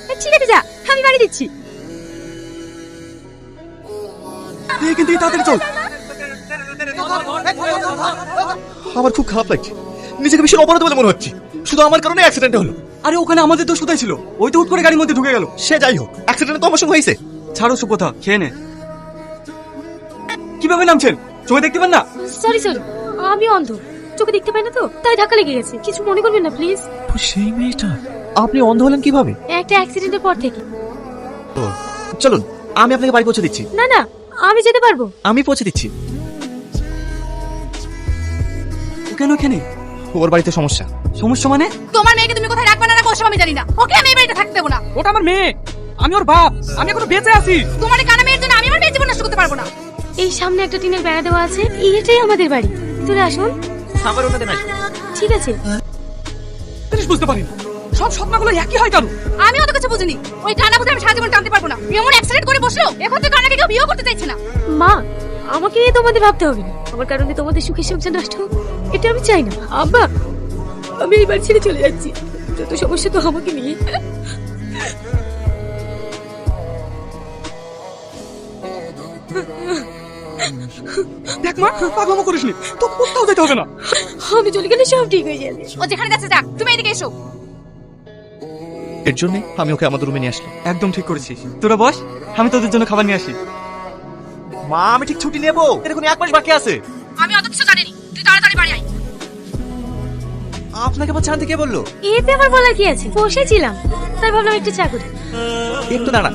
হ্যাঁ ঠিক আছে, যা, আমি বাড়ি দিচ্ছি। এখান থেকে তাড়াতাড়ি চল। আমার খুব খারাপ লাগছে, নিজেকে ভীষণ অপরাধ বলে মনে হচ্ছে। শুধু আমার কারণে অ্যাক্সিডেন্ট হলো। আরে ওখানে আমাদের দোষ কোথায় ছিল? ওই তো হুট করে গাড়ির মধ্যে ঢুকে গেল। সে যাই হোক, অ্যাক্সিডেন্ট তো আমার সঙ্গে হয়েছে। ছাড়ো সব কথা, খেয়ে নে। কিভাবে নামছেন? চোখে দেখতে পান না? সরি, আমি অন্ধ, চোখে দেখতে পাই না তো, তাই ধাক্কা লেগে গেছে। কিছু মনে করবেন না প্লিজ। সেই মেয়েটা। আপনি অন্ধ হলেন কিভাবে? একটা অ্যাক্সিডেন্টের পর থেকে। চলুন, আমি আপনাকে বাড়ি পৌঁছে দিচ্ছি। না, আমি যেতে পারবো। আমি পৌঁছে দিচ্ছি। ও কেন এখানে? ওর বাড়িতে সমস্যা। সমস্যা মানে? তোমার মেয়েকে তুমি কোথায় রাখবে না রাখবো ওসব আমি জানি না। ওকে আমি এই বাড়িতে থাকতে দেবো না। ওটা আমার মেয়ে, আমি ওর বাপ, আমি এখনো বেঁচে আছি। তোমার এই কানা মেয়ের জন্য আমি আমার মেয়ের জীবন নষ্ট করতে পারবো না। এই সামনে একটা টিনের বেড়া দেওয়া আছে, এটাই আমাদের বাড়ি। ভিতরে আসুন। আমার ওনাদের আসবে। ঠিক আছে। জিনিস বুঝতে পারি না, সব স্বপ্নগুলো একই হয় কেন? আমি অত কিছু বুঝিনি। ওই কানা বুঝে আমি সারা জীবন টানতে পারবো না। এমন অ্যাক্সিডেন্ট করে বসলো, এখন তো কানাকে কেউ বিয়ে করতে চাইছে না। মা, আমাকে নিয়ে তোমাদের ভাবতে হবে না। আমার কারণে তোমাদের সুখের সংসার নষ্ট হোক, এটা আমি চাই না। আব্বা, আমি এই বাড়ি ছেড়ে চলে যাচ্ছি। যত সমস্যা তো আমাকে নিয়ে। দেখ মা, পাগলামো করিসনি, তো কোথাও যেতে হবে না। আমি চলে গেলে সব ঠিক হয়ে যাবে। ও যেখানে যাচ্ছে যাক, তুমি এদিকে এসো। এর জন্য আমি ওকে আমাদের রুমে নিয়ে আসলাম। একদম ঠিক করেছিস। তোরা বস, আমি তোদের জন্য খাবার নিয়ে আসি। মা, আমি ঠিক ছুটি নেব, এর এখন 1 মাস বাকি আছে। আমি অত কিছু জানিনি, তুই তাড়াতাড়ি বাড়ি আয়। আপনাকে আবার জানতে কে বললো? এতে আমার বলার কি আছে? বসেছিলাম, তাই ভাবলাম একটু চা করি। একটু দাঁড়া,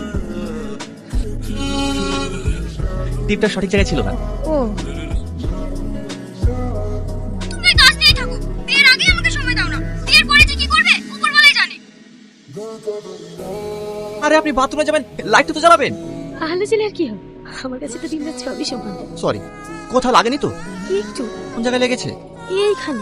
টিপটা সঠিক জায়গায় ছিল না। ও, তুমি কাজ নিয়ে থাকো, বিয়ের আগে আমাকে সময় দাও না। বিয়ের পরে যে কি করবে উপরওয়ালাই জানে। আরে আপনি বাথরুমে যাবেন, লাইট তো জ্বালাবেন। আহলে ছেলে আর কি হবে? আমার কাছে তো দিন রাত 24 ঘন্টা। সরি, কোথাও লাগেনি তো? একটু কোন জায়গায় লেগেছে? এইখানে।